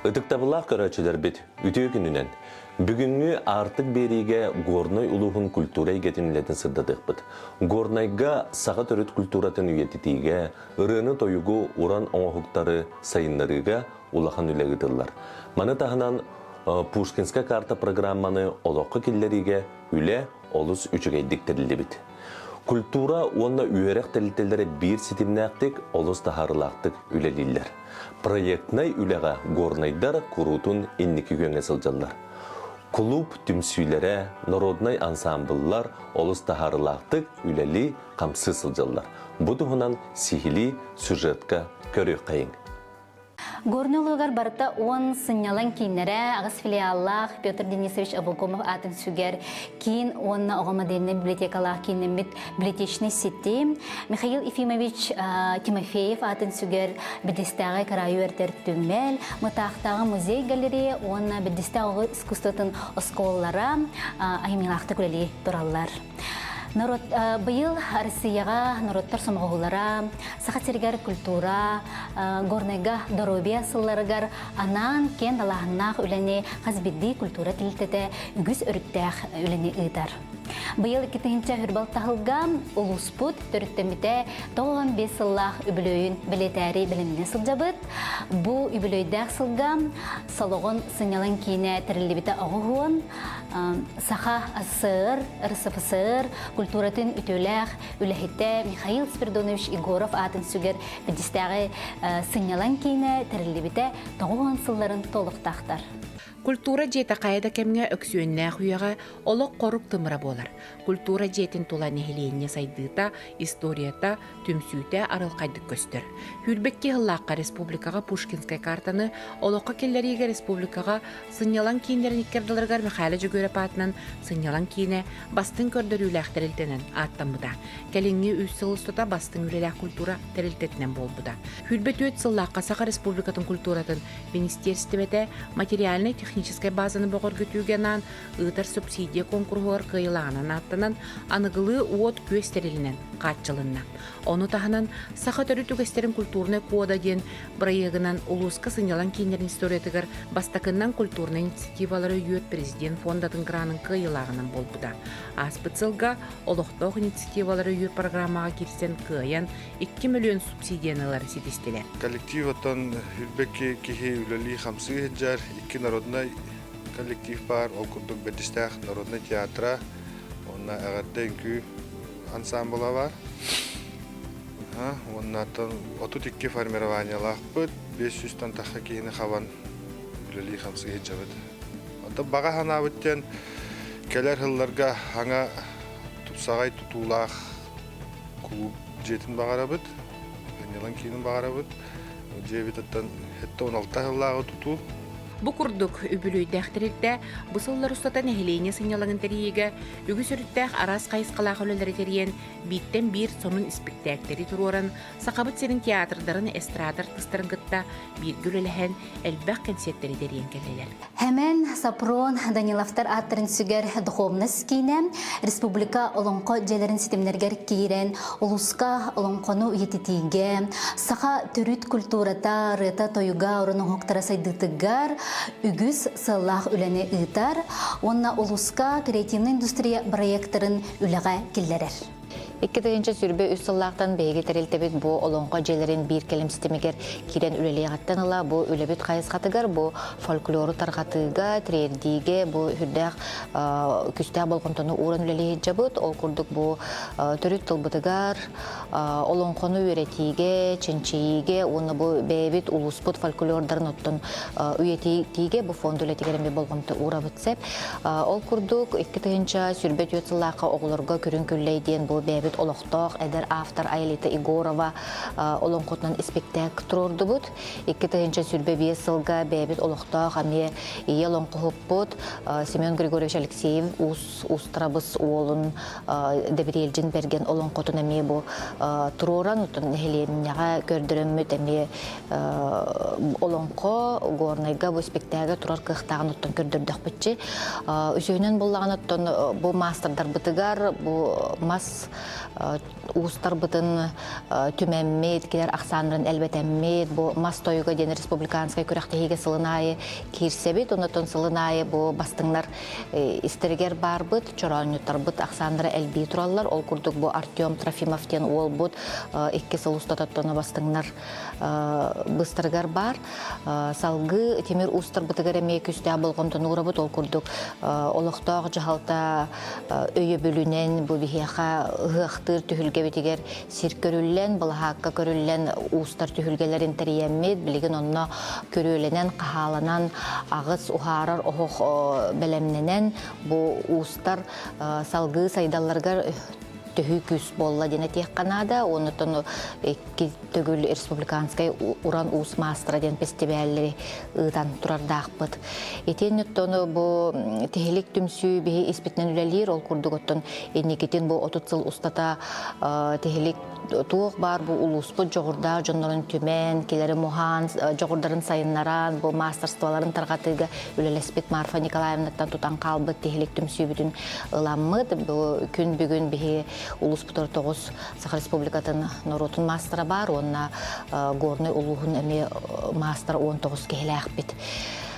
Ытыктабылах көрәчелер бит үтө күнүнен. Бүгүнгү артык бериге горной улуғын культура егетинлетін сырдадықпыт. Горнайга саға төрөт культуратын үйетитиге, ырыны тойугу уран оңохуктары сайынларыга улахан үлегіділар. Маны тахынан Пушкинска карта программаны олоққы келлериге үле олус үчігейдіктірілді бит. Культура онна үйерек тәлітелері бір сетімнәқтік, олыс тахарылақтық үлелілер. Проектнай үлеға горнайдар курутун инники күйеңе сылжалар. Клуб түмсүйлері, народнай ансамбллар олыс тахарылақтық үлели қамсы сылжалар. Бұдығынан сихили сюжетка көрі қайын. Горнолугар барыта 10 сынялан кейнері ағыз филиаллах Петр Денисович Абылкомов атын сүгер кейін онна оғамаденне библиотекалах кейнемет библиотечный сети Михаил Ефимович Тимофеев атын сүгер бедестағы карайу әртер түмел мұтақтағы музей-галерея онна бедестағы искусствотын осколлара айымилақты күлелі тұралар. Быйыл Россияға народтар сомағылара, сақатергер культура, горнайга доробия сылларыгар анан кен далағынақ үлене қазбедді культура тілтеті үгіз өріттәқ үлене ұйдар. Быйыл 2-нче хүрбал тағылға ұлыспұт төріттеміте 95 сыллақ үбілөйін білетәрі біліміне сылжабыт. Бұ үбілөйдәқ сылға салоғын сыңялан кейіне тірілі біті ағығуын, сақа асыр, РСФСР, культуратын үтөләқ үләхетті Михаил Спиридонович Егоров атын сүгер бідістәғі сыңялан кейіне тірілі біті 90 сылларын толықтақтар. Культура жеті қайда кәмге өксуенне құяға олық қорық тымыра болар. Культура жетін тола нехиленне сайдыта, историята, түмсүйте арылқайдық көстір. Хүрбекке ғыллаққа республикаға Пушкинскай картаны, олыққа келлеріге республикаға сынялан кейіндерін иккерділергар Михайлы жүгөрі патынан сынялан кейіне бастың көрдір үләқ тәрілтенін аттамыда. Кәліңге үс сылыстыта бастың үләқ культура тәрілтетінен бол бұда. Хүрбет өт сыллаққа Сақа республикатын культуратын министерстіветі материальный техническая базаны боғыр күтігенан ұйтар субсидия конкурсуар қиылағынан аттынан анығылы от көстерілінен қатчылынна. Оны тағынан сақа төрі түгестерін культурны кода ден бірайығынан ұлысқа сынялан кейнерін историятығыр бастақыннан культурны инициативалары үйет президент фондатын гранын қиылағынан бол бұда. Аспыцылға олықтоқ инициативалары үйет программаға керсен қиян 2 миллион субсидиянылары сетестелер. Коллективаттан үрбекке кехе үләли қамсы жар 2 народный коллектив бар, ол күрдік бәдістәқ народный театра, онна әғаттен күй ансамбыла бар. Оннаттан 32 формированиялақ бұд, 500-тан таққа кейіні қаван үләли қамсы жабыд. Онда баға хана бүттен келер ғылларға хаңа тұпсағай тұтулақ клуб жетін бағара бұд, ғанелан кейінің бағара бұд. Жебетаттан 16 ғыллағы тұту. Бу курдук үбүлөй дәхтерилдә бусыллар устата нәһилене сынялыгын тәриегә үгү сөрүттәх арас кайыскалах өлеләре терген биттен бир сонун спектакльдәре туруран сакабыт сенин театрдарын эстрадыр тыстырын гытта бир гүлеләһән элбәк концерттәре терген келләр. Həmən Сапрон Даниловтар аттырын сүгер духовность кейне республика олонқо жәлерін сетемнергер кейрен улуска олонқону ететиге сақа түріт культурата рыта тойуга орының хоқтара сайдытыгар үгіз сыллах үләне ұйтар, онна улуска креативный индустрия проекторын үліға келлерер. 2-нче сүрбе үс сыллақтан бәйге тәрелтебет бұ олонға желерін бір келім системегер керен үлелей ғаттаныла, бұ үлебет қайыз қатыгар, бұ фольклоры тарғатыға, трердиге, бұ хүрдәқ күстәқ болғынтыны орын үлелей жабыт, ол күрдік бұ түріт тылбытыгар, олонғыны өретиге, ченчейге, оны бұ бәйбет улуспыт фольклордарын оттын үйетиге, бұ фонд үлетігерін бе болғынты ура бұтсеп. Ол күрдік 2-нче сүрбе өт сыллаққа оғылырға көрін күллейден бұ бәйбет олоқтоқ, әдер автор Айлита Игорова олонқотынан спектакль тұрорды бұд. 2-нче сүрбе бе сылға бәйбет олоқтоқ, әме елон құхып бұд. Семен Григорьевич Алексеев ұстырабыз олын дәбірелжін берген олонқотын әме бұ тұроран, ұтын әхеленіға көрдіріммет әме олонқо горнайға бұ спектакль тұрар қықтағын ұттын көрдірдіқ бітчі. Үсейінен болағын ұттын бұ мастердар бұтығар, бұ мас устар бытын түмәммет, келер ақсанырын әлбәтәммет, бу Мастойга ден республиканскай күрәқтеге сылынайы кирсебет, онытын сылынайы бу бастыңнар истергер бар быт, чоранюттар быт ақсаныры әлбей туралар, ол күрдік бу Артем Трофимовтен ол бұд, екке сыл устататтыны бастыңнар быстыргар бар. Салгы темир устар бытыгар әме күсті абылғымтын ұғыра бұд, ол күрдік олықтақ жағалта өйе бөлінен бу бихияға ғықтыр түхілге бетігер сир көрілен, бұлғаққа көрілен устар түхілгелерін тәрiyemmет, білеген онына көріленен, қағаланан, ағыз ұғарар оғық бәлемненен бу устар салгы сайдаларғар төхі күс болла дене тек қанада, онытын төгіл республиканскай уран ус мастера ден фестивалleri ыдан турардақ бұд. Етен үттіні бұл техелік түмсүй бейі испетнен үлелер, ол күрдік өттін енекетін бұл 30 сыл ұстата техелік туық бар, бұл ұлыс бұд жоғырда жонларын түмен, келері мұхан, жоғырдарын сайынларан, бұл мастерстваларын тарғатыға үлелеспет Марфа Николаевнаттан тұтан қалбыд техелік түмсүй бүтін ыламмыд. Бұл күн бүгін бейі Улус Путор 9 Саха Республикатын Норотун мастера бар, онна горный улуғын әме мастер 19 кехіләқ бит.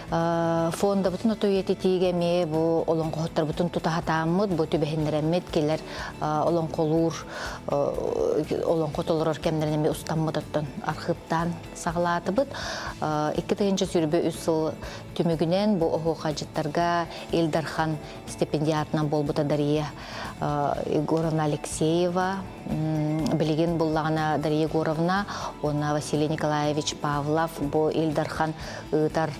Фонда бүтін отойеті тегеме, бұл олон қоғыттар бүтін тұтағатамыд, бұл төбәхіндерәмет келер олон қолуыр, олон қотолырыр кәмдерінеме ұстамыд оттын архивтан сағылаты бұд. 2-тігінші сүрбі үсіл түмігінен бұл оғы қажыттарға Илдархан стипендиатынан бол бұта Дария Егоровна Алексеева, білеген бұллағына Дария Егоровна, оны Василий Николаевич Павлов, бұл Илдархан ұтар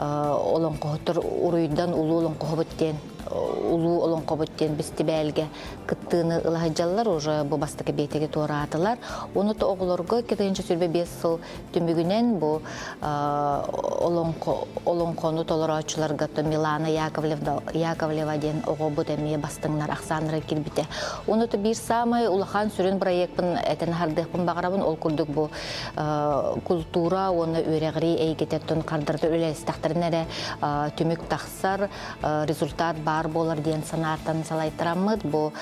олон қоғыттыр ұруйдан ұлы олон қоғыттен, улуу олон қобыттен бісті бәлге кыттыны ылағыджалар, уже бұ бастықы бейтеге туара атылар. Оны то оғылырғы кетігінші сүрбе 5 сыл түмігінен бұ олон қону толыр аучыларға Милана Яковлева ден оғы бұд әме бастыңнар ақсаныры келбіте. Оны то бір самай ұлақан сүрін проектпін әтін хардықпын бағарабын, ол күрдік бұ культура, оны өрегірі әйгететтін қардырды өләстақтарын әрі түмік тақсар результат бар болар ден санаттан салайтырамыд. Бу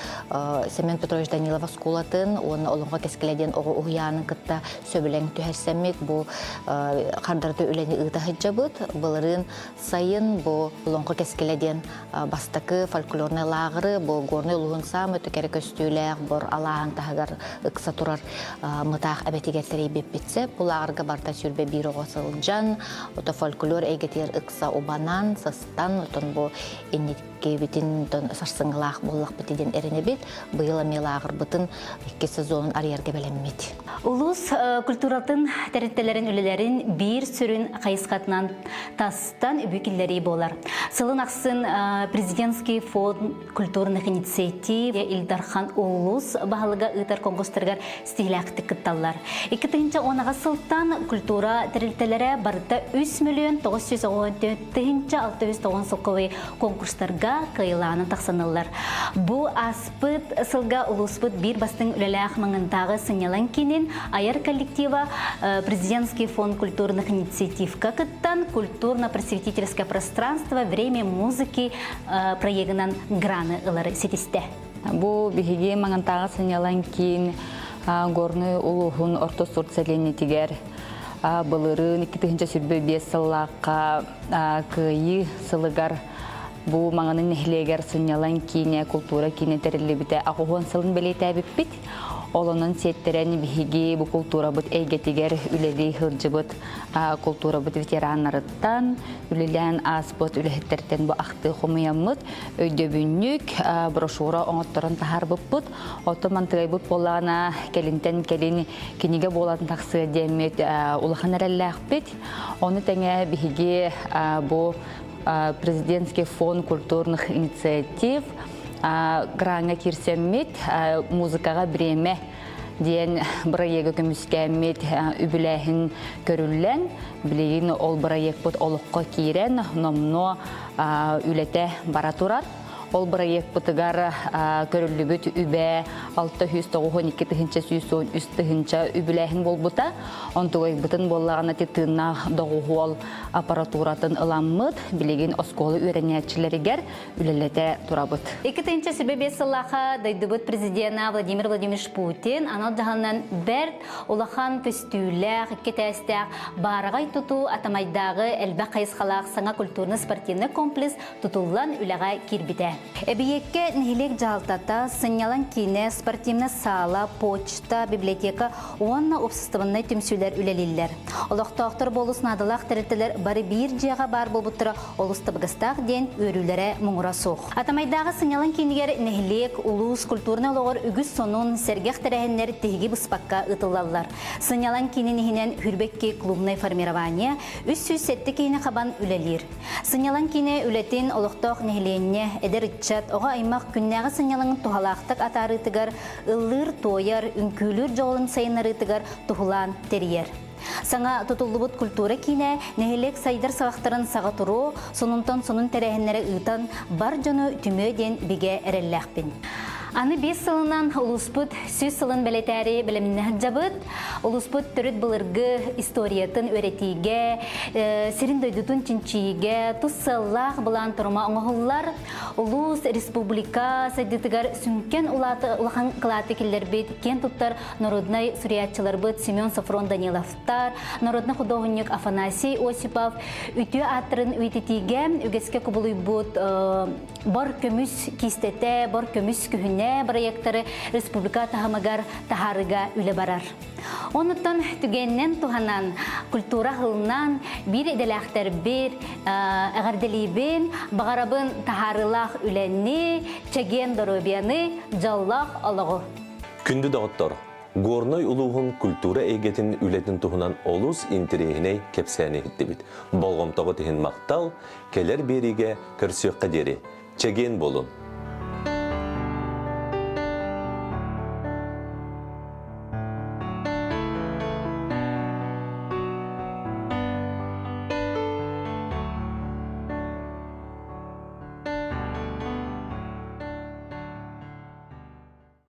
Семен Петрович Данилова скулатын, оны олыңға кескеледен оғы ұғыянын кытта сөбілен түхәрсәмек. Бу қардарды өләні ұйта хыджабыд. Бұлырын сайын бу олыңға кескеледен бастықы фольклорны лағыры, бу горны ұлығын самы түкәрі көстүйләғ, бұр алағын тағығар ұқса тұрар мұтақ әбетігерсері беп бітсе. Бұл ағырға барта сүрбе бір оғысыл жан, ота фольклор әйгетер ұқса ұбанан, сыстан, отын бу кейбетін сарсыңғылақ боллақ бітеден әріне бет, бұйыла мелағыр бұтын 2 сезонын арьерге бәлеммет. Улус культуратын тәріттелерін үлелерін бір сүрін қайысқатынан тастан үбікілері болар. Сылын ақсын президентский фонд культурных инициатив Илдархан Улус бағалыға ұйтар конкурстарғар стиләқті күтталар. 2010 сылтан культура тәріттелері барыта 3,914,690 конкурстарға кайыланын тақсанылар. Бу аспыт сылға улуспыт бір бастың үлеләқ маңындағы сыңялан кенен аяр коллектива президентский фонд культурных инициатив какыттан культурно-просветительское пространство время музыки проегінан граны ылары сетісті. Бу бігеге маңындағы сыңялан кен горны улуғын ортосурт сәлені тегер бұлырын 2-ші сүрбе 5 сыллаққа күйі сылығар Бу маңанын нехлегер сынялан кине культура кине терелебите ақуған сылын белейті әбіппет. Олының сеттерен бігеге бу культура бұд әйгетігер үлелі хылжы бұд культура бұд ветеранларыттан, үлелен ас бұд үлехеттерден бұ ақты қомыямыд, өйдөбүннік брошура оңыттырын тахар бұд бұд. Оты мантығай бұд болағына келінтен келін кенеге болатын тақсы демет улахан әрәлі ақпет. Оны тәңе бігеге бұ президентский фонд культурных инициатив гранга кирсеммет музыкаға біреме ден проекты көміскәммет үбіләхін көрілен білейін ол проект бұд олыққа кейрен номно үләті бара тұрар. ол проект бутыгар көрүлүбүт үбэ 692 тыгынча сүйсөн үст тыгынча үбүлэхин болбута. Онтугай бутын боллагана тетына догуол аппаратуратын ыламмыт билеген осколы үйренячилеригер үлелете турабыт. 2-нче сүрбе сыллаха дайдыбыт президент Владимир Владимирович Путин анал жаһаннан берт улахан көстүүлэх кетестэх барагай туту атамайдагы элбе кайсхалак саңа культурный спортивный комплекс тутуллан үлага кирбите. Эбиекке нехилек жалтата сынялан кине спортивный сала, почта, библиотека уанна обществонной түмсүлер үлелиллер. Олохтоктор болус надылах терителер бары бир жага бар болбуттыра олустабыгыстак ден өрүлере муңура сух. Атамайдагы сынялан кинигер нехилек улус культурный логор үгүс сонун сергех терехеннер теги быспакка ытылаллар. Сынялан кининихинен хүрбекке клубный формирование үс-сүз сетти кейіне қабан үлелер. Сынялан кине үлетин олықтоқ нехиленне эдер итчат оға аймақ күннәғы сынялаңын тухалақтық атарытыгар ыллыр тойар үнкүлүр жолын сайынарытыгар тухулан терьер. Саңа тутуллубут культура кине нехилек сайдар сағақтарын саға туру, сонунтан сонун терехеннері ытан бар жону түмөден биге әрелләқпін. Аны 5 сылынан улуспут сүз сылын белетәри білімінен жабыт. Улуспут түріт бұлырғы историятын өретиге, сирин дойдутун чинчиге, тұс сыллақ бұлан тұрма оңғылар. Улус республика сәдетігер сүнкен улахан қылаты келдер бет, кен тұттар народнай суриятчылар бет Семен Сафрон Даниловтар, народны художник Афанасий Осипов, үтіе аттырын өйтетиге, үгеске күбілуй бұд бар көміс кистете, бар көміс күхіне проекттары республика тахамагар тахарыга үле барар. Онуттан түгеннен туханан культура хылынан бир иделяхтер бир әгәрделибин бағарабын тахарылах үленни чеген доробияны жаллах алығы. Күнді дағыттар, горной улуғын культура эйгетін үлетін тұхынан олус интерегіне кепсәне хиттебіт. Болғымтағы тіхін мақтал, келер беріге көрсөк қадері. Чеген болын.